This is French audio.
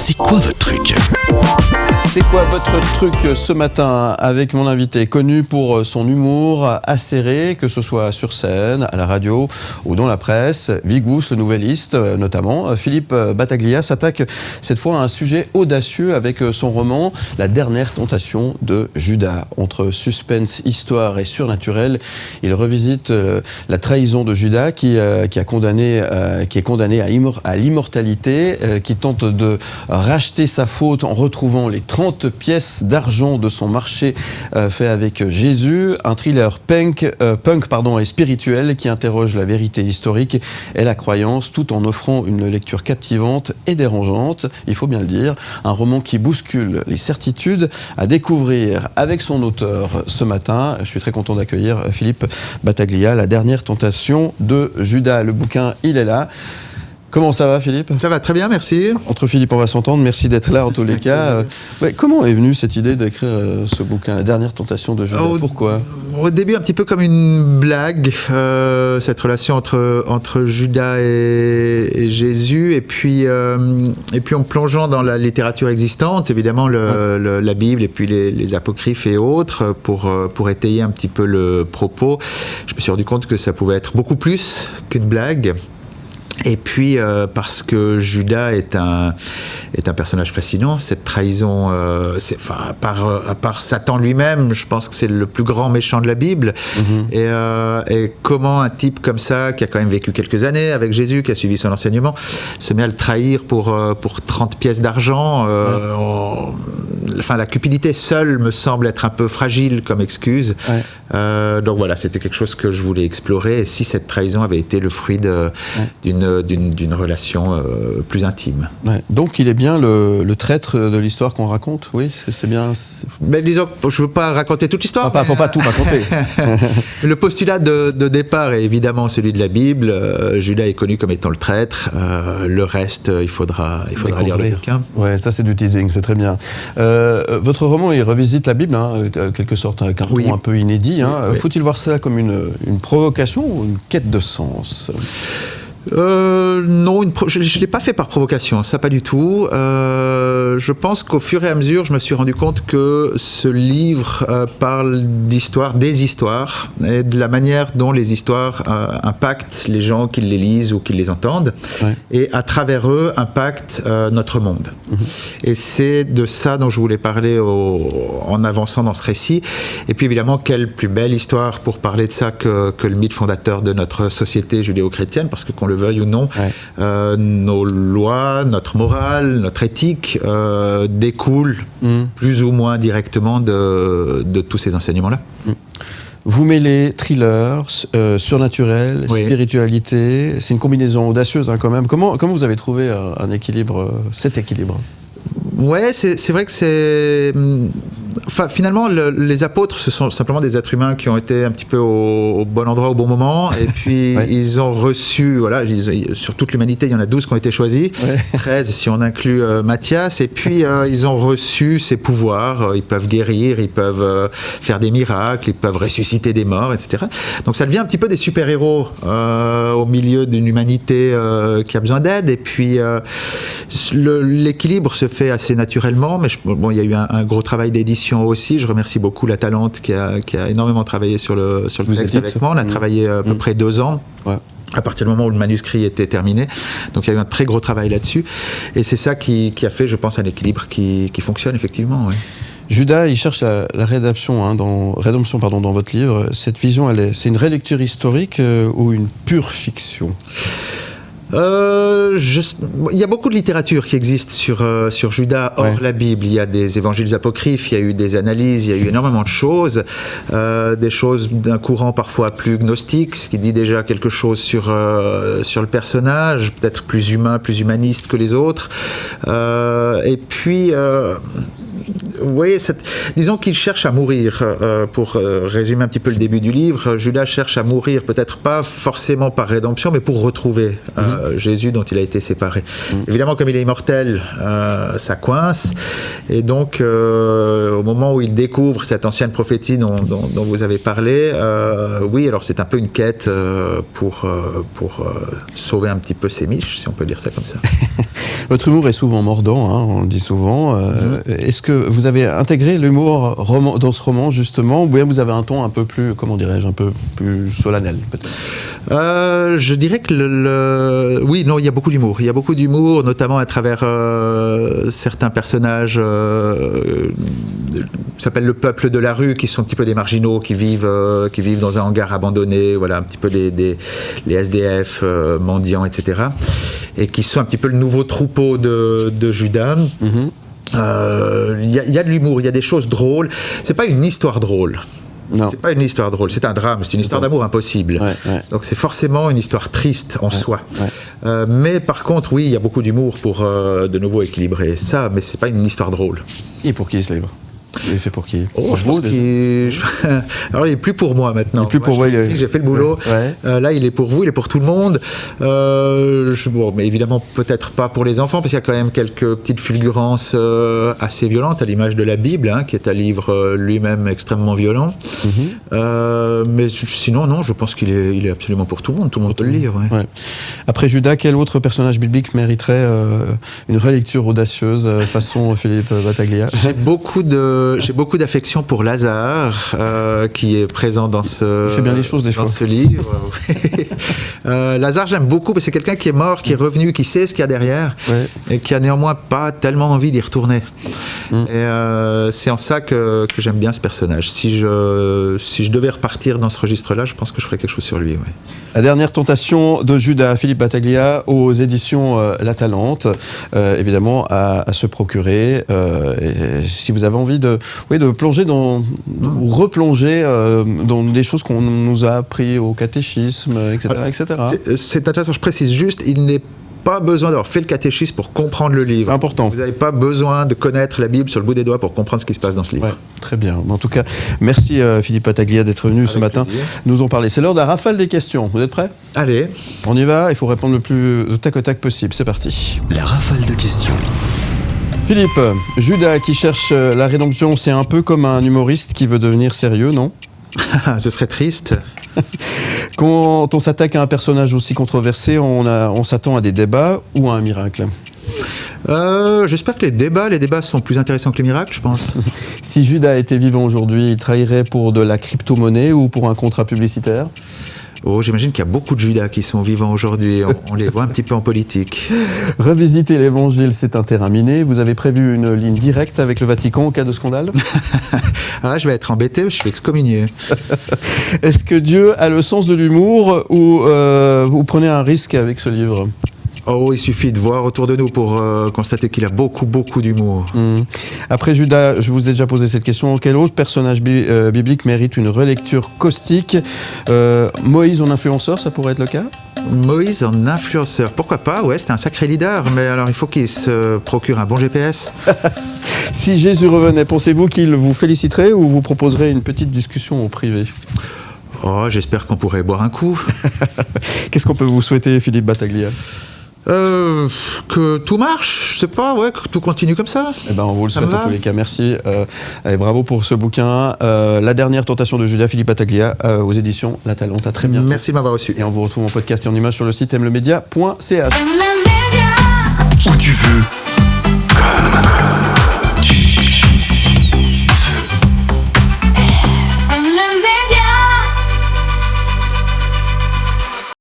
C'est quoi votre truc ? C'est quoi votre truc ce matin avec mon invité connu pour son humour acéré, que ce soit sur scène, à la radio ou dans la presse. Vigous, le nouvelliste notamment. Philippe Battaglia s'attaque cette fois à un sujet audacieux avec son roman La dernière tentation de Judas. Entre suspense, histoire et surnaturel, il revisite la trahison de Judas qui est condamné à l'immortalité, qui tente de racheter sa faute en retrouvant les 30 pièces d'argent de son marché fait avec Jésus. Un thriller punk et spirituel qui interroge la vérité historique et la croyance tout en offrant une lecture captivante et dérangeante, il faut bien le dire. Un roman qui bouscule les certitudes, à découvrir avec son auteur ce matin. Je suis très content d'accueillir Philippe Battaglia, La dernière tentation de Judas. Le bouquin, il est là. Comment ça va, Philippe ? Ça va très bien, merci. Entre Philippe, on va s'entendre. Merci d'être là, en tous les cas. Comment est venue cette idée d'écrire ce bouquin, La dernière tentation de Judas ? Pourquoi ? Au début, un petit peu comme une blague, cette relation entre Judas et Jésus, et puis en plongeant dans la littérature existante, évidemment la Bible et puis les apocryphes et autres, pour étayer un petit peu le propos, je me suis rendu compte que ça pouvait être beaucoup plus qu'une blague. Et puis parce que Judas est un personnage fascinant, cette trahison, à part Satan lui-même, je pense que c'est le plus grand méchant de la Bible. Et comment un type comme ça, qui a quand même vécu quelques années avec Jésus, qui a suivi son enseignement, se met à le trahir pour 30 pièces d'argent. La cupidité seule me semble être un peu fragile comme excuse. Donc voilà, c'était quelque chose que je voulais explorer. Et si cette trahison avait été le fruit d'une relation plus intime. Donc il est bien le traître de l'histoire qu'on raconte, oui, c'est bien. Mais disons, je ne veux pas raconter toute l'histoire. Faut pas tout raconter. Le postulat de départ est évidemment celui de la Bible. Judas est connu comme étant le traître. Le reste, il faudra lire le bouquin. Ouais, ça c'est du teasing, c'est très bien. Votre roman, il revisite la Bible, quelque sorte un carton un peu inédit. Oui. Faut-il voir ça comme une provocation ou une quête de sens ? Non, je ne l'ai pas fait par provocation, ça pas du tout. Je pense qu'au fur et à mesure, je me suis rendu compte que ce livre parle des histoires, et de la manière dont les histoires impactent les gens qui les lisent ou qui les entendent, et à travers eux impactent notre monde. Et c'est de ça dont je voulais parler en avançant dans ce récit. Et puis évidemment, quelle plus belle histoire pour parler de ça que le mythe fondateur de notre société judéo-chrétienne, parce que qu'on le veuille ou non, nos lois, notre morale, notre éthique découlent plus ou moins directement de tous ces enseignements-là. Vous mêlez thriller, surnaturel, spiritualité, c'est une combinaison audacieuse quand même. Comment vous avez trouvé cet équilibre ? Ouais, c'est vrai que c'est... finalement, les apôtres, ce sont simplement des êtres humains qui ont été un petit peu au bon endroit au bon moment, et puis ils ont reçu, sur toute l'humanité, il y en a 12 qui ont été choisis, 13 si on inclut Matthias, et puis ils ont reçu ces pouvoirs, ils peuvent guérir, ils peuvent faire des miracles, ils peuvent ressusciter des morts, etc. Donc ça devient un petit peu des super-héros au milieu d'une humanité qui a besoin d'aide, et puis l'équilibre se fait assez naturellement, mais il y a eu un gros travail d'édition aussi. Je remercie beaucoup La Talente qui a énormément travaillé sur le texte avec moi. On a travaillé à peu près 2 ans. À partir du moment où le manuscrit était terminé. Donc il y a eu un très gros travail là-dessus. Et c'est ça qui a fait, je pense, un équilibre qui fonctionne effectivement. Oui. Judas, il cherche la rédemption dans votre livre. Cette vision, c'est une relecture historique ou une pure fiction ? Il y a beaucoup de littérature qui existe sur Judas hors la Bible. Il y a des évangiles apocryphes, il y a eu des analyses, il y a eu énormément de choses, des choses d'un courant parfois plus gnostique, ce qui dit déjà quelque chose sur le personnage, peut-être plus humain, plus humaniste que les autres. Et puis disons qu'il cherche à mourir. Pour résumer un petit peu le début du livre, Judas cherche à mourir, peut-être pas forcément par rédemption, mais pour retrouver Jésus dont il a été séparé. Évidemment, comme il est immortel, ça coince. Et donc, au moment où il découvre cette ancienne prophétie dont vous avez parlé, alors c'est un peu une quête pour sauver un petit peu ses miches, si on peut dire ça comme ça. Votre humour est souvent mordant, hein, on le dit souvent. Est-ce que vous avez intégré l'humour dans ce roman, justement, ou bien vous avez un ton un peu plus, comment dirais-je, un peu plus solennel, peut-être? Je dirais que oui, non, il y a beaucoup d'humour. Il y a beaucoup d'humour, notamment à travers certains personnages qui s'appellent le peuple de la rue, qui sont un petit peu des marginaux, qui vivent dans un hangar abandonné, voilà, un petit peu les SDF, mendiants, etc. Et qui sont un petit peu le nouveau troupeau de Judas. Il y a de l'humour, il y a des choses drôles. C'est pas une histoire drôle. Non. C'est pas une histoire drôle, c'est un drame, c'est une histoire d'amour impossible. Ouais. Donc c'est forcément une histoire triste en soi. Mais par contre, oui, il y a beaucoup d'humour pour de nouveau équilibrer ça, mais c'est pas une histoire drôle. Et pour qui ce livre? Il est fait pour qui? Je pense Alors il est plus pour moi maintenant. Il est plus pour moi. J'ai fait le boulot. Là, il est pour vous, il est pour tout le monde. Mais évidemment, peut-être pas pour les enfants, parce qu'il y a quand même quelques petites fulgurances assez violentes, à l'image de la Bible, hein, qui est un livre lui-même extrêmement violent. Mais sinon, non, je pense qu'il est absolument pour tout le monde. Tout le monde peut le lire. Ouais. Après Judas, quel autre personnage biblique mériterait une relecture audacieuse façon Philippe Battaglia? J'ai beaucoup d'affection pour Lazare, qui est présent dans ce, il fait bien les choses, des fois. ce livre. Lazare, j'aime beaucoup, parce que c'est quelqu'un qui est mort, qui est revenu, qui sait ce qu'il y a derrière, et qui a néanmoins pas tellement envie d'y retourner. Et c'est en ça que j'aime bien ce personnage. Si je devais repartir dans ce registre-là, je pense que je ferais quelque chose sur lui. Ouais. La dernière tentation de Judas, Philippe Battaglia, aux éditions La Talente, évidemment à se procurer. Et si vous avez envie de plonger ou replonger dans des choses qu'on nous a appris au catéchisme, etc. C'est intéressant, je précise juste, il n'est pas besoin d'avoir fait le catéchisme pour comprendre le livre. C'est important. Vous n'avez pas besoin de connaître la Bible sur le bout des doigts pour comprendre ce qui se passe dans ce livre. Ouais, très bien. En tout cas, merci Philippe Battaglia d'être venu ce matin nous en parler. C'est l'heure de la rafale des questions. Vous êtes prêts? Allez. On y va, il faut répondre le plus tac au tac possible. C'est parti. La rafale de questions. Philippe, Judas qui cherche la rédemption, c'est un peu comme un humoriste qui veut devenir sérieux, non? Ce serait triste. Quand on s'attaque à un personnage aussi controversé, on s'attend à des débats ou à un miracle? J'espère que les débats sont plus intéressants que les miracles, je pense. Si Judas était vivant aujourd'hui, il trahirait pour de la crypto-monnaie ou pour un contrat publicitaire? J'imagine qu'il y a beaucoup de Judas qui sont vivants aujourd'hui. On les voit un petit peu en politique. Revisiter l'évangile, c'est un terrain miné. Vous avez prévu une ligne directe avec le Vatican au cas de scandale? Alors là, je vais être embêté, je suis excommunié. Est-ce que Dieu a le sens de l'humour ou vous prenez un risque avec ce livre? Il suffit de voir autour de nous pour constater qu'il a beaucoup, beaucoup d'humour. Après Judas, je vous ai déjà posé cette question. Quel autre personnage biblique mérite une relecture caustique? Moïse en influenceur, ça pourrait être le cas? Moïse en influenceur, pourquoi pas? Ouais, c'était un sacré leader, mais alors il faut qu'il se procure un bon GPS. Si Jésus revenait, pensez-vous qu'il vous féliciterait ou vous proposerait une petite discussion au privé? J'espère qu'on pourrait boire un coup. Qu'est-ce qu'on peut vous souhaiter, Philippe Battaglia? Que tout marche, je sais pas, que tout continue comme ça. On vous le souhaite en tous les cas. Merci et bravo pour ce bouquin. La dernière tentation de Judas, Philippe Battaglia, aux éditions La Talente. À très bientôt. Merci de m'avoir reçu. Et on vous retrouve en podcast et en image sur le site mlemedia.ch. Où tu veux.